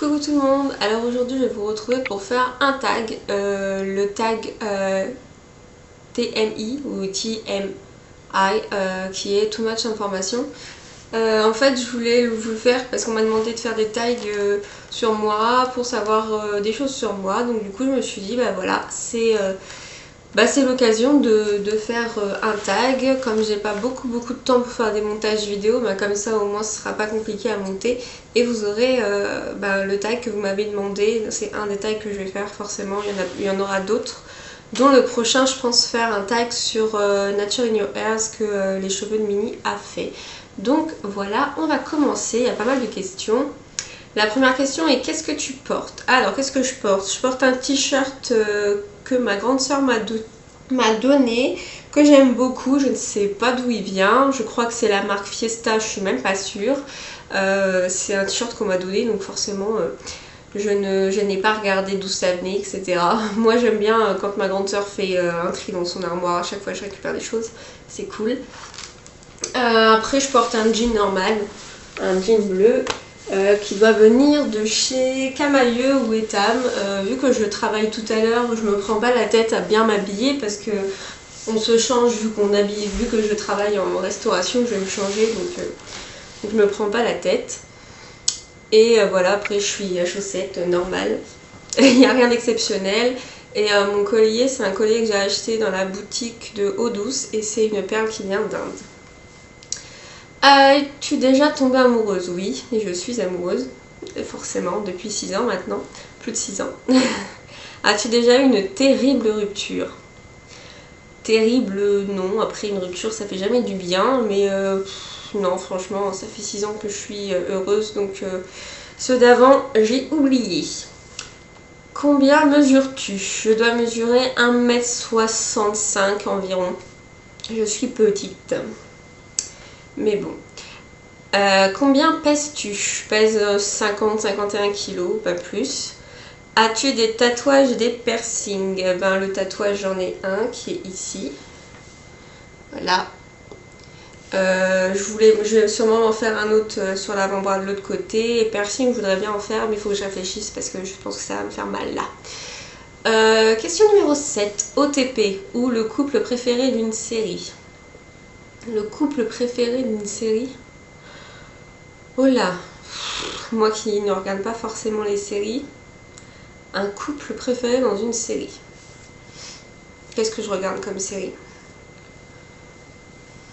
Coucou tout le monde, alors aujourd'hui je vais vous retrouver pour faire un tag, le tag TMI ou TMI qui est Too Much Information. En fait je voulais vous le faire parce qu'on m'a demandé de faire des tags sur moi pour savoir des choses sur moi, donc du coup je me suis dit bah voilà c'est l'occasion de faire un tag. Comme j'ai pas beaucoup de temps pour faire des montages vidéo, comme ça au moins ce sera pas compliqué à monter et vous aurez le tag que vous m'avez demandé. C'est un des tags que je vais faire forcément, il y en aura d'autres, dont le prochain je pense faire un tag sur Nature in Your Hairs que les cheveux de Mini a fait. Donc voilà, on va commencer, il y a pas mal de questions. La première question est qu'est-ce que tu portes? Alors qu'est-ce que je porte? Je porte un t-shirt que ma grande soeur m'a donné, que j'aime beaucoup, je ne sais pas d'où il vient, je crois que c'est la marque Fiesta, je suis même pas sûre. C'est un t-shirt qu'on m'a donné, donc forcément je n'ai pas regardé d'où ça venait, etc. Moi j'aime bien quand ma grande soeur fait un tri dans son armoire, à chaque fois je récupère des choses, c'est cool. Après je porte un jean normal, un jean bleu. Qui doit venir de chez Camailleux ou Etam. Vu que je travaille tout à l'heure, je me prends pas la tête à bien m'habiller parce que on se change vu que je travaille en restauration, je vais me changer, donc je me prends pas la tête. Et voilà, après je suis à chaussettes normales, il n'y a rien d'exceptionnel. Et mon collier, c'est un collier que j'ai acheté dans la boutique de Eau Douce et c'est une perle qui vient d'Inde. Es-tu déjà tombée amoureuse? Oui, et je suis amoureuse, forcément, depuis 6 ans maintenant, plus de 6 ans. As-tu déjà eu une terrible rupture? Terrible, non, après une rupture ça fait jamais du bien, mais non, franchement, ça fait 6 ans que je suis heureuse, donc ceux d'avant, j'ai oublié. Combien mesures-tu? Je dois mesurer 1m65 environ. Je suis petite. Mais bon. Combien pèses-tu? Je pèse 50-51 kg, pas plus. As-tu des tatouages, des piercings? Le tatouage, j'en ai un qui est ici. Voilà. Je vais sûrement en faire un autre sur l'avant-bras de l'autre côté. Et piercing, je voudrais bien en faire, mais il faut que je réfléchisse parce que je pense que ça va me faire mal là. Question numéro 7. OTP, ou le couple préféré d'une série? Le couple préféré d'une série? Oh là, moi qui ne regarde pas forcément les séries, un couple préféré dans une série. Qu'est-ce que je regarde comme série?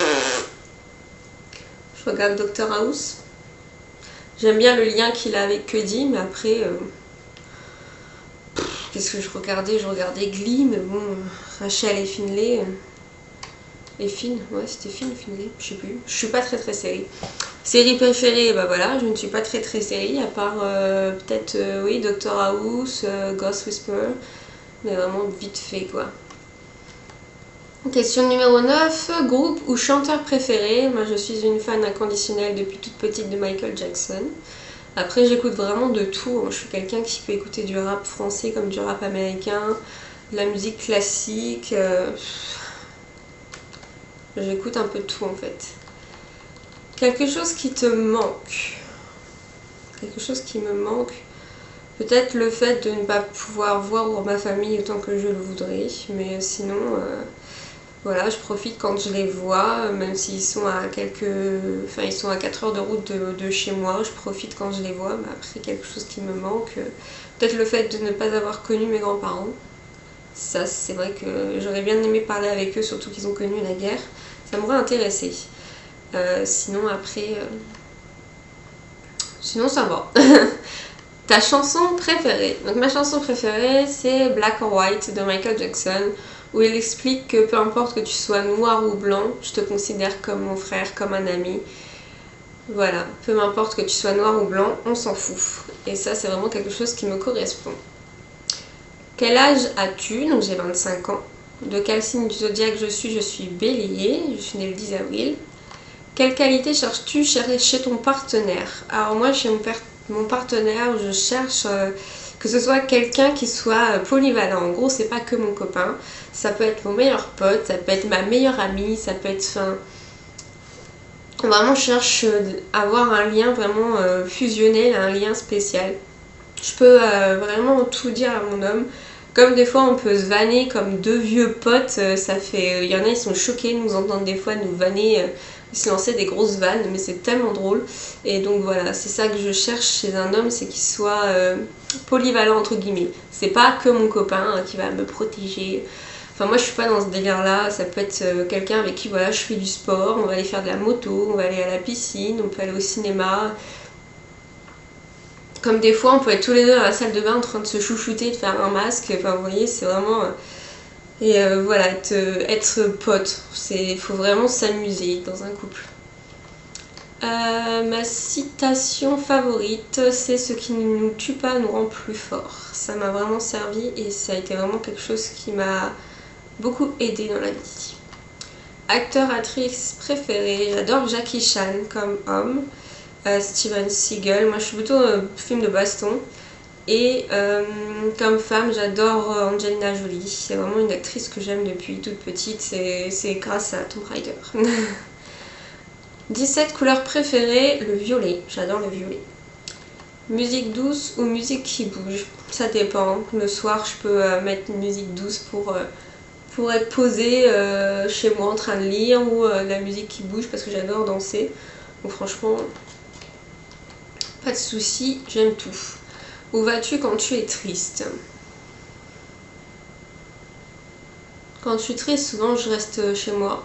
Je regarde Dr House. J'aime bien le lien qu'il a avec Cuddy, mais après, qu'est-ce que je regardais? Je regardais Glee, mais bon, Rachel et Finlay. Et Finn, ouais c'était Finn ou Finlay, je sais plus. Je suis pas très série. Série préférée, voilà, je ne suis pas très série, à part peut-être, oui, Dr House, Ghost Whisperer, mais vraiment vite fait quoi. Question numéro 9, groupe ou chanteur préféré? Moi je suis une fan inconditionnelle depuis toute petite de Michael Jackson. Après j'écoute vraiment de tout, je suis quelqu'un qui peut écouter du rap français comme du rap américain, de la musique classique, j'écoute un peu de tout en fait. Quelque chose qui te manque? Quelque chose qui me manque? Peut-être le fait de ne pas pouvoir voir ma famille autant que je le voudrais, mais sinon, voilà, je profite quand je les vois, même s'ils sont à ils sont à 4 heures de route de chez moi, je profite quand je les vois, mais après quelque chose qui me manque, peut-être le fait de ne pas avoir connu mes grands-parents. Ça, c'est vrai que j'aurais bien aimé parler avec eux, surtout qu'ils ont connu la guerre, ça m'aurait intéressé. Sinon après, sinon ça va. Ta chanson préférée? Donc ma chanson préférée c'est Black or White de Michael Jackson, où il explique que peu importe que tu sois noir ou blanc, je te considère comme mon frère, comme un ami. Voilà, peu importe que tu sois noir ou blanc, on s'en fout. Et ça c'est vraiment quelque chose qui me correspond. Quel âge as-tu? Donc j'ai 25 ans. De quel signe du zodiaque je suis Bélier, je suis née le 10 avril. Quelle qualité cherches-tu chez ton partenaire? Alors moi chez mon partenaire je cherche que ce soit quelqu'un qui soit polyvalent. En gros c'est pas que mon copain, ça peut être mon meilleur pote, ça peut être ma meilleure amie, ça peut être... Vraiment je cherche à avoir un lien vraiment fusionnel, un lien spécial. Je peux vraiment tout dire à mon homme. Comme des fois on peut se vanner comme deux vieux potes, ça fait. Il y en a ils sont choqués de nous entendre des fois nous vanner, se lancer des grosses vannes, mais c'est tellement drôle. Et donc voilà, c'est ça que je cherche chez un homme, c'est qu'il soit polyvalent entre guillemets. C'est pas que mon copain qui va me protéger. Enfin moi je suis pas dans ce délire là, ça peut être quelqu'un avec qui voilà je fais du sport, on va aller faire de la moto, on va aller à la piscine, on peut aller au cinéma. Comme des fois on peut être tous les deux dans la salle de bain en train de se chouchouter, de faire un masque, enfin vous voyez c'est vraiment... Et voilà, être pote, il faut vraiment s'amuser dans un couple. Ma citation favorite, c'est ce qui ne nous tue pas nous rend plus fort. Ça m'a vraiment servi et ça a été vraiment quelque chose qui m'a beaucoup aidé dans la vie. Acteur, actrice préférée, j'adore Jackie Chan comme homme. Steven Seagal, moi je suis plutôt film de baston. Et comme femme, j'adore Angelina Jolie. C'est vraiment une actrice que j'aime depuis toute petite. C'est grâce à Tomb Raider. 17 couleurs préférées, le violet. J'adore le violet. Musique douce ou musique qui bouge, ça dépend. Le soir, je peux mettre une musique douce pour être posée chez moi en train de lire, ou la musique qui bouge parce que j'adore danser. Donc franchement, pas de soucis, j'aime tout. Où vas-tu quand tu es triste? Quand je suis triste, souvent je reste chez moi,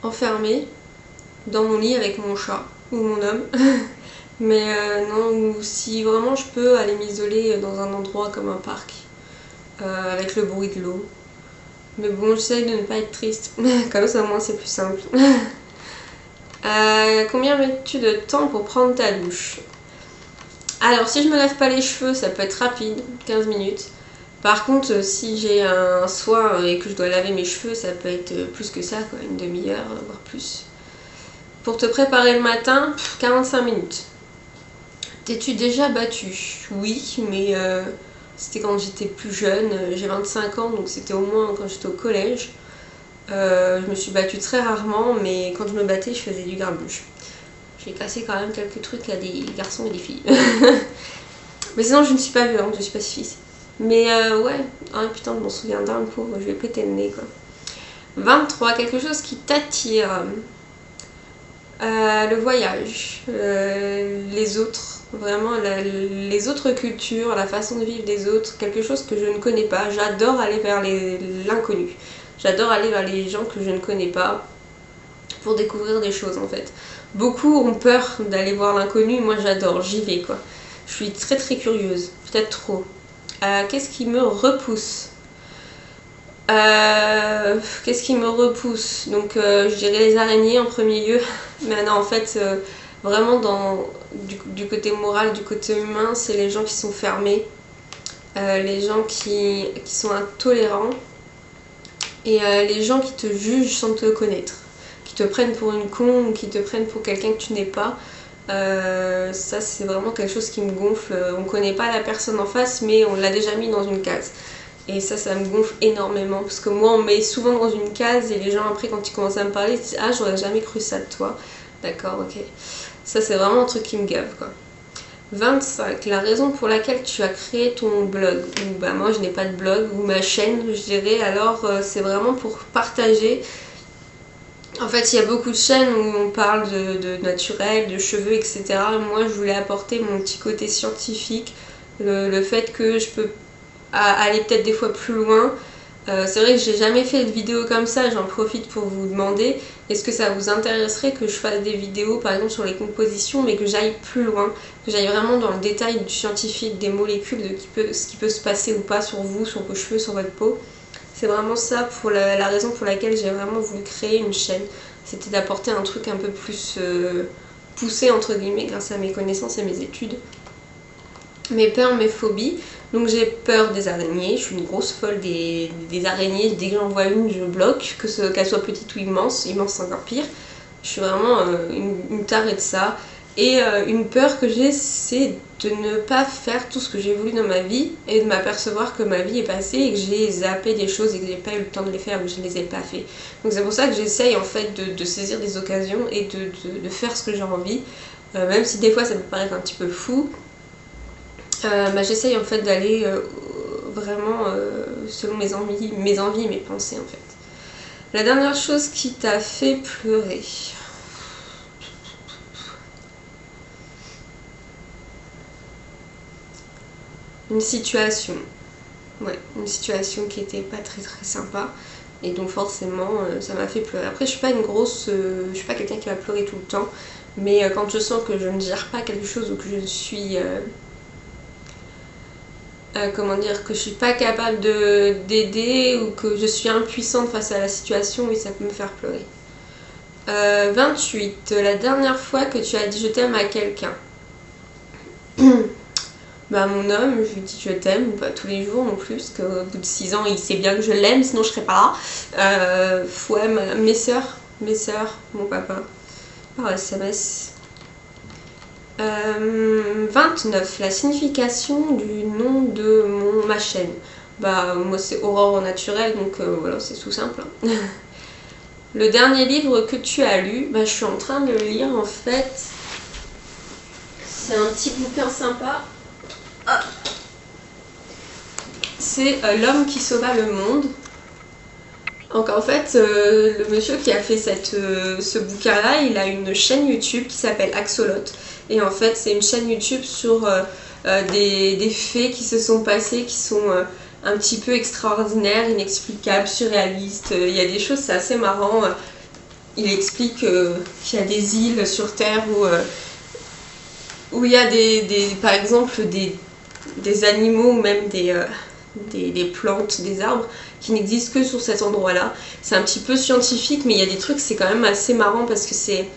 enfermée, dans mon lit avec mon chat ou mon homme. Mais non, si vraiment je peux aller m'isoler dans un endroit comme un parc, avec le bruit de l'eau. Mais bon, j'essaye de ne pas être triste, comme ça au moins c'est plus simple. Combien mets-tu de temps pour prendre ta douche? Alors si je me lave pas les cheveux, ça peut être rapide, 15 minutes. Par contre, si j'ai un soin et que je dois laver mes cheveux, ça peut être plus que ça, quoi, une demi-heure, voire plus. Pour te préparer le matin, 45 minutes. T'es-tu déjà battue? Oui, mais c'était quand j'étais plus jeune, j'ai 25 ans, donc c'était au moins quand j'étais au collège. Je me suis battue très rarement, mais quand je me battais, je faisais du grabuge. J'ai cassé quand même quelques trucs à des garçons et des filles. Mais sinon, je ne suis pas violente, je suis pacifiste. Mais ouais, ah putain, je m'en souviens d'un, pauvre, je vais péter le nez quoi. 23, quelque chose qui t'attire. Le voyage, les autres, vraiment les autres cultures, la façon de vivre des autres, quelque chose que je ne connais pas. J'adore aller vers l'inconnu. J'adore aller vers les gens que je ne connais pas pour découvrir des choses en fait. Beaucoup ont peur d'aller voir l'inconnu, moi j'adore, j'y vais quoi. Je suis très très curieuse, peut-être trop. Qu'est-ce qui me repousse? Qu'est-ce qui me repousse? Donc je dirais les araignées en premier lieu. Mais non, en fait, vraiment du côté moral, du côté humain, c'est les gens qui sont fermés, les gens qui sont intolérants et les gens qui te jugent sans te connaître, qui te prennent pour une con ou qui te prennent pour quelqu'un que tu n'es pas. Ça c'est vraiment quelque chose qui me gonfle. On connaît pas la personne en face mais on l'a déjà mis dans une case. Et ça me gonfle énormément parce que moi on me met souvent dans une case et les gens après quand ils commencent à me parler ils disent ah j'aurais jamais cru ça de toi. D'accord, ok. Ça c'est vraiment un truc qui me gave quoi. 25. La raison pour laquelle tu as créé ton blog. Ou bah moi je n'ai pas de blog ou ma chaîne je dirais, alors c'est vraiment pour partager. En fait il y a beaucoup de chaînes où on parle de naturel, de cheveux etc. Moi je voulais apporter mon petit côté scientifique, le fait que je peux aller peut-être des fois plus loin. C'est vrai que j'ai jamais fait de vidéo comme ça, j'en profite pour vous demander est-ce que ça vous intéresserait que je fasse des vidéos par exemple sur les compositions mais que j'aille plus loin, que j'aille vraiment dans le détail du scientifique, des molécules, de ce qui peut se passer ou pas sur vous, sur vos cheveux, sur votre peau. C'est vraiment ça pour la raison pour laquelle j'ai vraiment voulu créer une chaîne, c'était d'apporter un truc un peu plus poussé entre guillemets grâce à mes connaissances et mes études. Mes peurs, mes phobies. Donc j'ai peur des araignées, je suis une grosse folle des araignées, dès que j'en vois une je bloque, qu'elle soit petite ou immense c'est encore pire. Je suis vraiment une tarée de ça. Et une peur que j'ai c'est de ne pas faire tout ce que j'ai voulu dans ma vie et de m'apercevoir que ma vie est passée et que j'ai zappé des choses et que j'ai pas eu le temps de les faire ou que je ne les ai pas fait. Donc c'est pour ça que j'essaye en fait de saisir des occasions et de faire ce que j'ai envie, même si des fois ça peut paraître un petit peu fou. j'essaye en fait d'aller vraiment selon mes envies, mes pensées en fait. La dernière chose qui t'a fait pleurer. Une situation. Ouais, une situation qui était pas très sympa. Et donc forcément ça m'a fait pleurer. Après je suis pas une grosse. Je suis pas quelqu'un qui va pleurer tout le temps. Mais quand je sens que je ne gère pas quelque chose ou que je suis. Comment dire, que je suis pas capable d'aider ou que je suis impuissante face à la situation, oui, ça peut me faire pleurer. 28. La dernière fois que tu as dit je t'aime à quelqu'un. Bah mon homme, je lui dis je t'aime, pas tous les jours non plus, parce qu'au bout de 6 ans il sait bien que je l'aime, sinon je serais pas là. Ouais, mes sœurs, mon papa, par SMS. 29. La signification du nom de ma chaîne. Bah moi c'est Aurore au naturel, donc voilà, c'est tout simple. Le dernier livre que tu as lu, bah je suis en train de le lire en fait. C'est un petit bouquin sympa. Ah. C'est L'homme qui sauva le monde. Donc en fait, le monsieur qui a fait ce bouquin-là, il a une chaîne YouTube qui s'appelle Axolot. Et en fait, c'est une chaîne YouTube sur des faits qui se sont passés, qui sont un petit peu extraordinaires, inexplicables, surréalistes. Il y a des choses, c'est assez marrant. Il explique qu'il y a des îles sur Terre où il y a par exemple des animaux ou même des plantes, des arbres qui n'existent que sur cet endroit-là. C'est un petit peu scientifique, mais il y a des trucs, c'est quand même assez marrant parce que c'est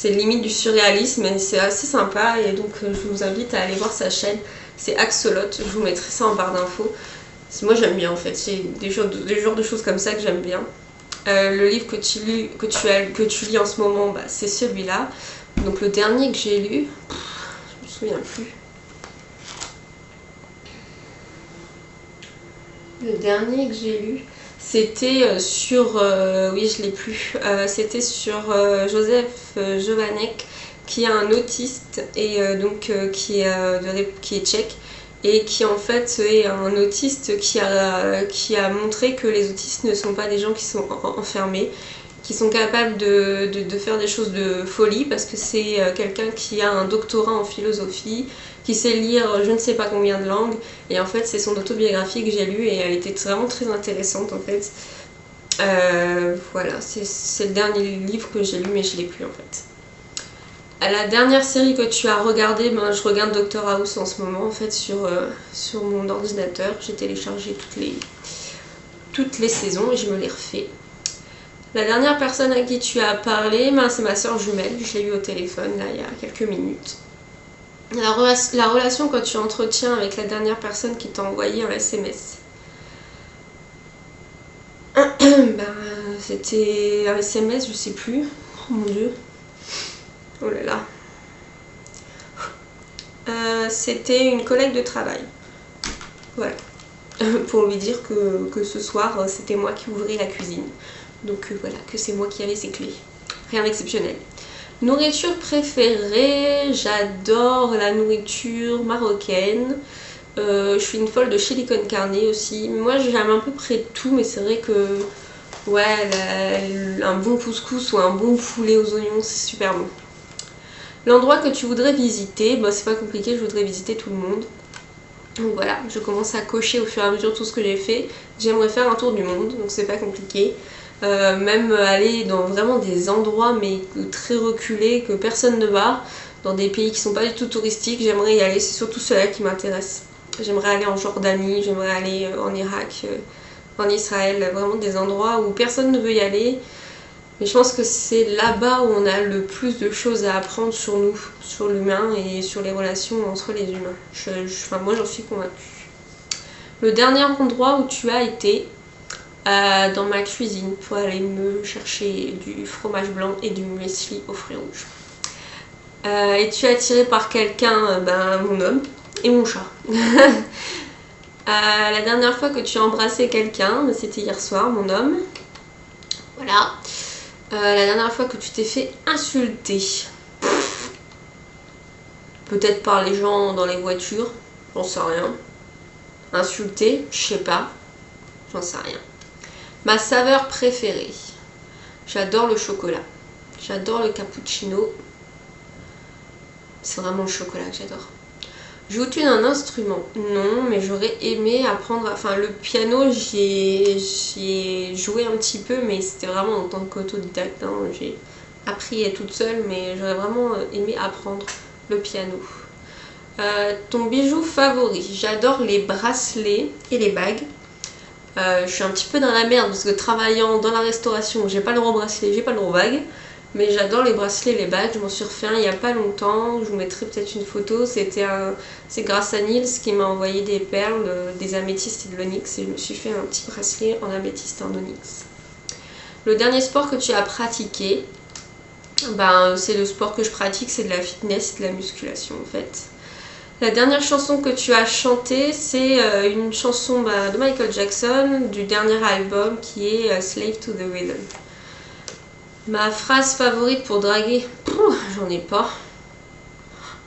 limite du surréalisme et c'est assez sympa. Et donc je vous invite à aller voir sa chaîne, c'est Axolot, je vous mettrai ça en barre d'infos. Moi j'aime bien en fait, c'est des genres de choses comme ça que j'aime bien. Le livre que tu lis en ce moment, bah, c'est celui-là. Donc le dernier que j'ai lu, je me souviens plus. Le dernier que j'ai lu, c'était sur, oui je l'ai plus, c'était sur Joseph Jovanek, qui est un autiste et donc qui est tchèque et qui en fait est un autiste qui a montré que les autistes ne sont pas des gens qui sont enfermés, qui sont capables de faire des choses de folie, parce que c'est quelqu'un qui a un doctorat en philosophie, qui sait lire je ne sais pas combien de langues, et en fait c'est son autobiographie que j'ai lue et elle était vraiment très intéressante en fait. Voilà, c'est le dernier livre que j'ai lu mais je l'ai plus en fait. La dernière série que tu as regardée, ben, je regarde Doctor House en ce moment en fait sur mon ordinateur. J'ai téléchargé toutes les saisons et je me les refais. La dernière personne à qui tu as parlé, ben, c'est ma soeur jumelle, je l'ai eu au téléphone là il y a quelques minutes. La relation que tu entretiens avec la dernière personne qui t'a envoyé un SMS. Ben, c'était un SMS, je sais plus. Oh mon dieu. Oh là là. C'était une collègue de travail. Voilà. Pour lui dire que ce soir, c'était moi qui ouvrais la cuisine. Donc voilà, que c'est moi qui avais ses clés. Rien d'exceptionnel. Nourriture préférée, j'adore la nourriture marocaine. Je suis une folle de chili con carne aussi. Moi j'aime à peu près tout, mais c'est vrai que ouais, un bon couscous ou un bon poulet aux oignons, c'est super bon. L'endroit que tu voudrais visiter, bah, c'est pas compliqué, je voudrais visiter tout le monde. Donc voilà, je commence à cocher au fur et à mesure tout ce que j'ai fait. J'aimerais faire un tour du monde, donc c'est pas compliqué. Même aller dans vraiment des endroits mais très reculés, que personne ne va, dans des pays qui sont pas du tout touristiques, j'aimerais y aller, c'est surtout cela qui m'intéresse. J'aimerais aller en Jordanie, j'aimerais aller en Irak, en Israël, vraiment des endroits où personne ne veut y aller. Mais je pense que c'est là-bas où on a le plus de choses à apprendre sur nous, sur l'humain et sur les relations entre les humains. Enfin, moi j'en suis convaincue. Le dernier endroit où tu as été, dans ma cuisine, pour aller me chercher du fromage blanc et du muesli aux fruits rouges. Et tu es attiré par quelqu'un, ben, mon homme et mon chat. La dernière fois que tu as embrassé quelqu'un, ben, c'était hier soir, mon homme. Voilà. La dernière fois que tu t'es fait insulter, peut-être par les gens dans les voitures, J'en sais rien. Insulter, je sais pas. J'en sais rien. Ma saveur préférée. J'adore le chocolat. J'adore le cappuccino. C'est vraiment le chocolat que j'adore. Joues-tu d'un instrument? Non, mais j'aurais aimé apprendre... Enfin, le piano, j'y ai joué un petit peu, mais c'était vraiment en tant qu'autodidacte. Hein. J'ai appris toute seule, mais j'aurais vraiment aimé apprendre le piano. Ton bijou favori? J'adore les bracelets et les bagues. Je suis un petit peu dans la merde parce que travaillant dans la restauration, j'ai pas le droit au bracelet, j'ai pas le droit aux bagues. Mais j'adore les bracelets et les bagues, je m'en suis refait un il n'y a pas longtemps, je vous mettrai peut-être une photo, c'est grâce à Nils qui m'a envoyé des perles, des améthystes et de l'onyx et je me suis fait un petit bracelet en améthyste et en onyx. Le dernier sport que tu as pratiqué, c'est le sport que je pratique, c'est de la fitness et de la musculation en fait. La dernière chanson que tu as chantée, c'est une chanson de Michael Jackson du dernier album qui est Slave to the Rhythm. Ma phrase favorite pour draguer, j'en ai pas.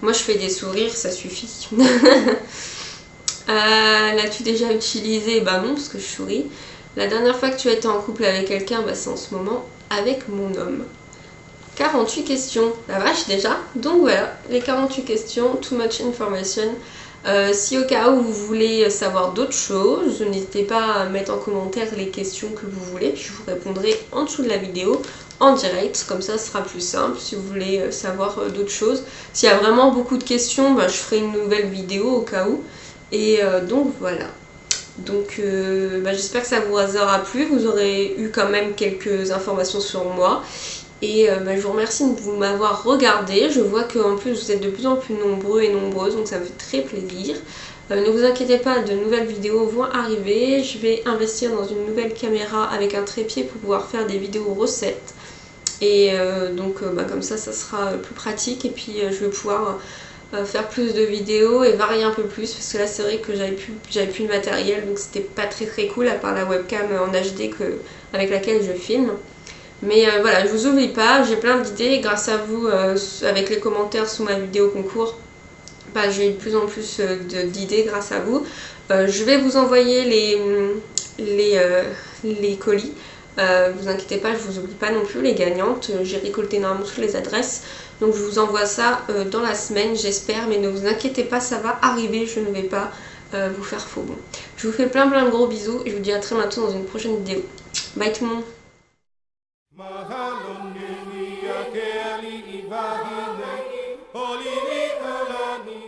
Moi je fais des sourires, ça suffit. L'as-tu déjà utilisé? Bah non, parce que je souris. La dernière fois que tu as été en couple avec quelqu'un, c'est en ce moment avec mon homme. 48 questions, la vache déjà. Donc voilà, les 48 questions, too much information. Si au cas où vous voulez savoir d'autres choses, n'hésitez pas à mettre en commentaire les questions que vous voulez, puis je vous répondrai en dessous de la vidéo en direct, comme ça ce sera plus simple si vous voulez savoir d'autres choses. S'il y a vraiment beaucoup de questions, je ferai une nouvelle vidéo au cas où. Et donc voilà. Donc j'espère que ça vous aura plu, vous aurez eu quand même quelques informations sur moi. Et je vous remercie de m'avoir regardé. Je vois qu'en plus vous êtes de plus en plus nombreux et nombreuses, donc ça me fait très plaisir. Ne vous inquiétez pas, de nouvelles vidéos vont arriver. Je vais investir dans une nouvelle caméra avec un trépied pour pouvoir faire des vidéos recettes. Et comme ça sera plus pratique. Et puis je vais pouvoir faire plus de vidéos et varier un peu plus. Parce que là c'est vrai que j'avais plus de matériel, donc c'était pas très cool à part la webcam en HD avec laquelle je filme. Mais voilà, je vous oublie pas, j'ai plein d'idées grâce à vous, avec les commentaires sous ma vidéo concours, j'ai eu de plus en plus d'idées grâce à vous. Je vais vous envoyer les colis, vous inquiétez pas, je vous oublie pas non plus les gagnantes, j'ai récolté normalement toutes les adresses, donc je vous envoie ça dans la semaine j'espère, mais ne vous inquiétez pas, ça va arriver, je ne vais pas vous faire faux bon. Je vous fais plein de gros bisous et je vous dis à très bientôt dans une prochaine vidéo. Bye tout le monde. Mahalo nini ake ali i wahine, holi ni kalani